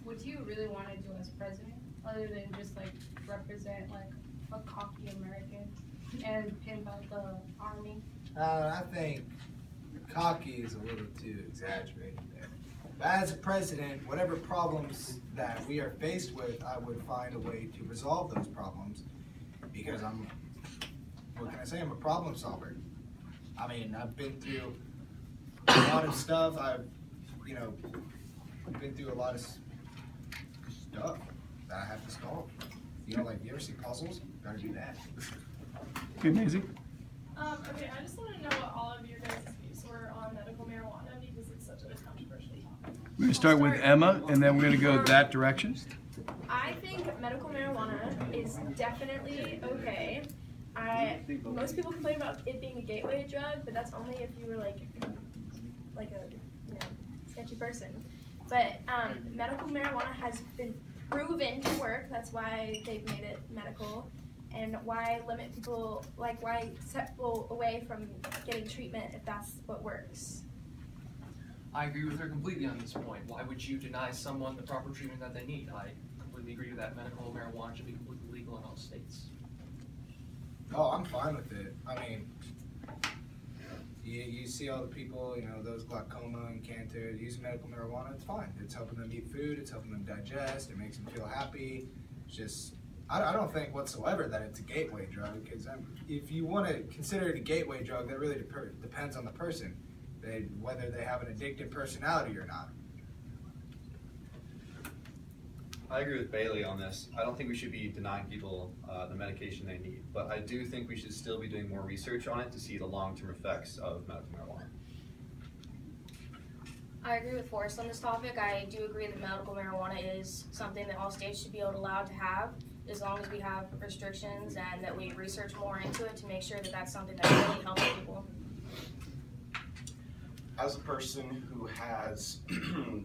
Would you really want to do as president, other than just like represent like a cocky American and pimp out the army? I think cocky is a little too exaggerated there. But as a president, whatever problems that we are faced with, I would find a way to resolve those problems because what can I say? I'm a problem solver. I mean, I've been through a lot of stuff. I've been through a lot of stuff that I have to solve. You ever see puzzles? Gotta do that. Okay, Maisie? Okay, I just want to know what all of your guys' views were on medical marijuana because it's such a controversial topic. We're going to start with Emma, and then we're going to go that direction. I think medical marijuana is definitely okay. Most people complain about it being a gateway drug, but that's only if you were like a sketchy person. But medical marijuana has been proven to work. That's why they've made it medical. And why limit people, why set people away from getting treatment if that's what works? I agree with her completely on this point. Why would you deny someone the proper treatment that they need? I completely agree with that. Medical marijuana should be completely legal in all states. Oh, I'm fine with it. I mean, you see all the people, those glaucoma and cancer using medical marijuana, it's fine. It's helping them eat food, it's helping them digest, it makes them feel happy. It's just, I don't think whatsoever that it's a gateway drug, because if you want to consider it a gateway drug, that really depends on the person, whether they have an addictive personality or not. I agree with Bailey on this. I don't think we should be denying people the medication they need, but I do think we should still be doing more research on it to see the long-term effects of medical marijuana. I agree with Forrest on this topic. I do agree that medical marijuana is something that all states should be allowed to have, as long as we have restrictions and that we research more into it to make sure that that's something that really helps people. As a person who has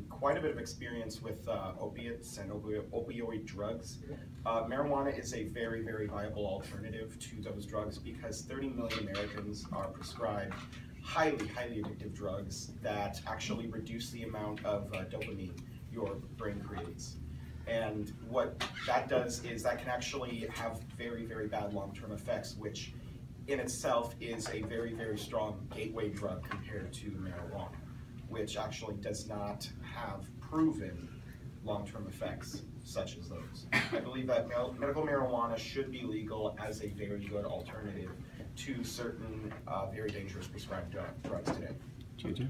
quite a bit of experience with opiates and opioid drugs, marijuana is a very, very viable alternative to those drugs because 30 million Americans are prescribed highly, highly addictive drugs that actually reduce the amount of dopamine your brain creates. And what that does is that can actually have very, very bad long-term effects, which in itself is a very, very strong gateway drug compared to marijuana, which actually does not have proven long-term effects such as those. I believe that medical marijuana should be legal as a very good alternative to certain very dangerous prescribed drugs today. JJ?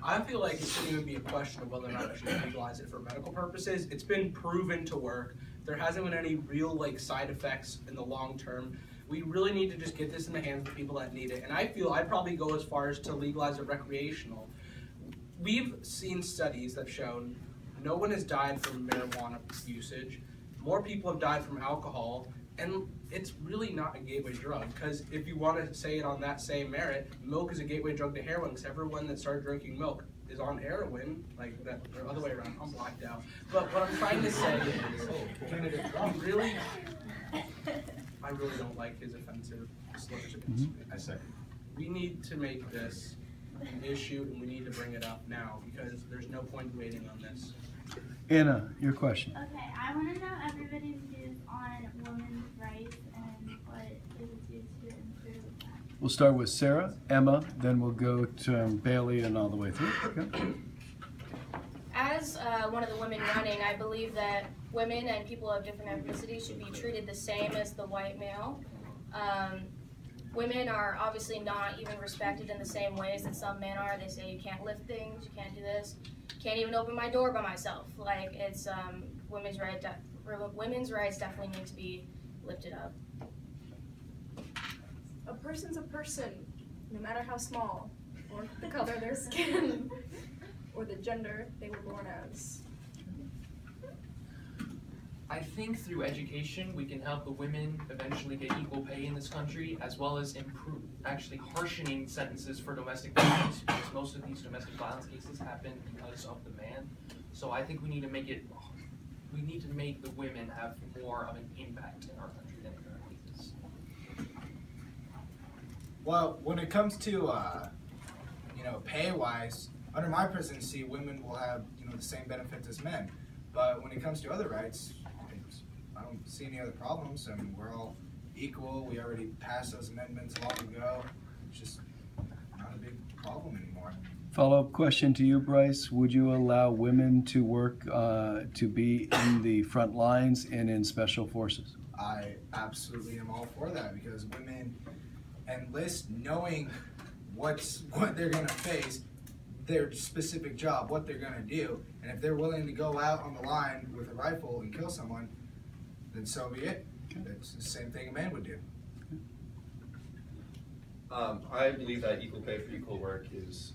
I feel like it shouldn't even be a question of whether or not we should legalize it for medical purposes. It's been proven to work. There hasn't been any real side effects in the long term. We really need to just get this in the hands of the people that need it. And I feel I'd probably go as far as to legalize it recreational. We've seen studies that have shown no one has died from marijuana usage. More people have died from alcohol. And it's really not a gateway drug, because if you want to say it on that same merit, milk is a gateway drug to heroin, because everyone that started drinking milk is on heroin, that, or other way around, I'm blacked out. But what I'm trying to say is, I really don't like his offensive slurs against me. I second. We need to make this an issue, and we need to bring it up now, because there's no point waiting on this. Anna, your question. Okay, I want to know everybody's views on women's rights and what they would do to improve that. We'll start with Sarah, Emma, then we'll go to Bailey and all the way through. Okay. As one of the women running, I believe that women and people of different ethnicities should be treated the same as the white male. Women are obviously not even respected in the same ways that some men are. They say you can't lift things, you can't do this, can't even open my door by myself. It's women's rights definitely need to be lifted up. A person's a person, no matter how small, or the color of their skin, or the gender they were born as. I think through education we can help the women eventually get equal pay in this country, as well as improve actually harshening sentences for domestic violence, because most of these domestic violence cases happen because of the man. So I think we need to make the women have more of an impact in our country than it currently is. Well, when it comes to pay-wise, under my presidency, women will have, the same benefits as men. But when it comes to other rights, I don't see any other problems. I mean, we're all equal. We already passed those amendments long ago. It's just not a big problem anymore. Follow-up question to you, Bryce. Would you allow women to work, to be in the front lines and in special forces? I absolutely am all for that, because women enlist knowing what they're going to face, their specific job, what they're going to do, and if they're willing to go out on the line with a rifle and kill someone, then so be it. It's the same thing a man would do. I believe that equal pay for equal work is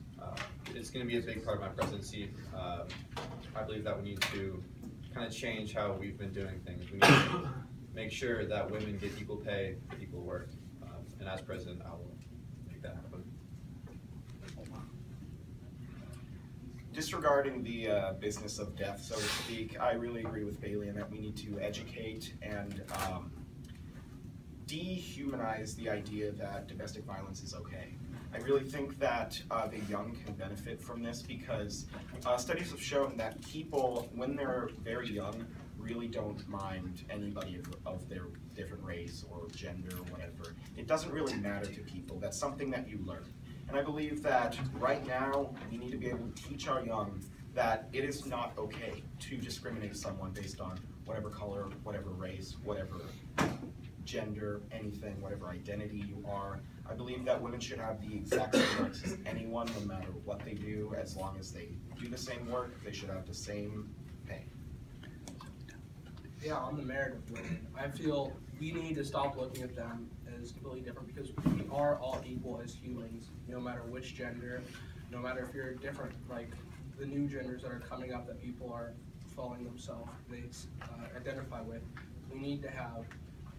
it's going to be a big part of my presidency. I believe that we need to kind of change how we've been doing things. We need to make sure that women get equal pay for equal work, and as president, I will make that happen. Disregarding the business of death, so to speak, I really agree with Bailey in that we need to educate and dehumanize the idea that domestic violence is okay. I really think that the young can benefit from this, because studies have shown that people, when they're very young, really don't mind anybody of their different race or gender or whatever. It doesn't really matter to people. That's something that you learn. And I believe that right now, we need to be able to teach our young that it is not okay to discriminate someone based on whatever color, whatever race, whatever gender, anything, whatever identity you are. I believe that women should have the exact same rights as anyone, no matter what they do. As long as they do the same work, they should have the same pay. Yeah, on the merit of women, I feel we need to stop looking at them as completely different, because we are all equal as humans, no matter which gender, no matter if you're different, like the new genders that are coming up that people are falling themselves, they identify with. We need to have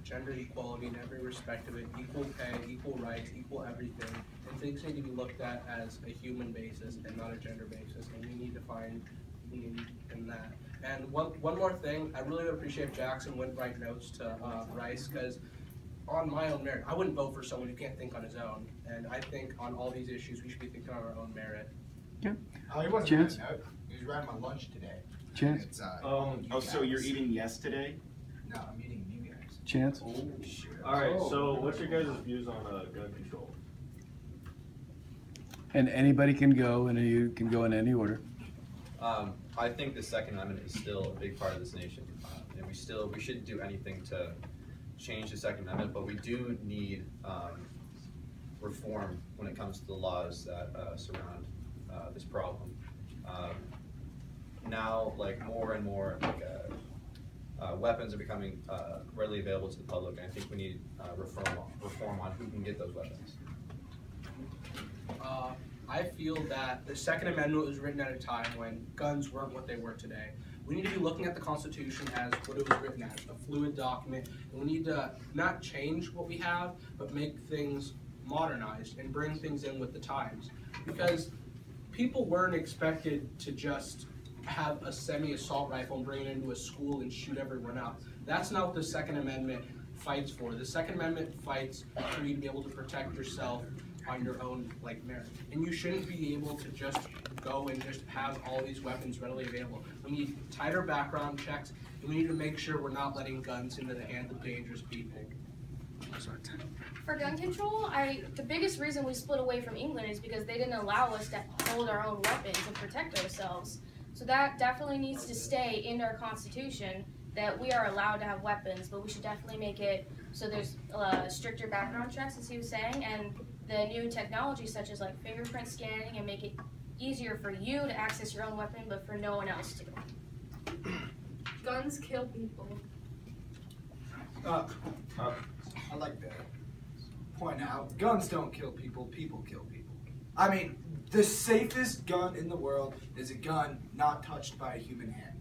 gender equality in every respect of it, equal pay, equal rights, equal everything, and things need to be looked at as a human basis and not a gender basis, and we need to find meaning in that. And one more thing, I really would appreciate if Jackson wouldn't write notes to Rice, because on my own merit, I wouldn't vote for someone who can't think on his own, and I think on all these issues we should be thinking on our own merit. Yeah. Oh, he wasn't Chance? writing note. He was writing my lunch today. Chance? It's, So you're eating yesterday? No, I'm eating you guys. Chance? Oh, shit. Alright, so what's your guys' views on gun control? And anybody can go, and you can go in any order. I think the Second Amendment is still a big part of this nation, and we shouldn't do anything to change the Second Amendment, but we do need reform when it comes to the laws that surround this problem. Now, like, more and more weapons are becoming readily available to the public, and I think we need reform on who can get those weapons. I feel that the Second Amendment was written at a time when guns weren't what they were today. We need to be looking at the Constitution as what it was written as, a fluid document, and we need to not change what we have, but make things modernized and bring things in with the times. Because people weren't expected to just have a semi-assault rifle and bring it into a school and shoot everyone up. That's not what the Second Amendment fights for. The Second Amendment fights for you to be able to protect yourself on your own merit. And you shouldn't be able to just go and just have all these weapons readily available. We need tighter background checks, and we need to make sure we're not letting guns into the hands of dangerous people. For gun control, the biggest reason we split away from England is because they didn't allow us to hold our own weapons and protect ourselves. So that definitely needs to stay in our Constitution, that we are allowed to have weapons, but we should definitely make it so there's stricter background checks, as he was saying, and the new technology such as fingerprint scanning, and make it easier for you to access your own weapon, but for no one else to. Guns kill people. I'd like to point out, guns don't kill people, people kill people. I mean, the safest gun in the world is a gun not touched by a human hand.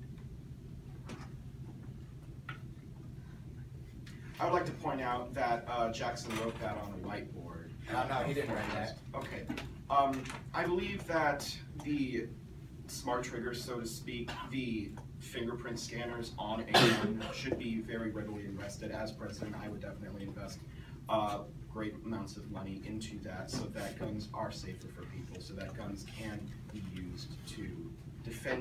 I would like to point out that Jackson wrote that on a whiteboard. No, he didn't write that. Okay. I believe that the smart triggers, so to speak, the fingerprint scanners on a gun should be very readily invested. As president, I would definitely invest great amounts of money into that so that guns are safer for people, so that guns can be used to defend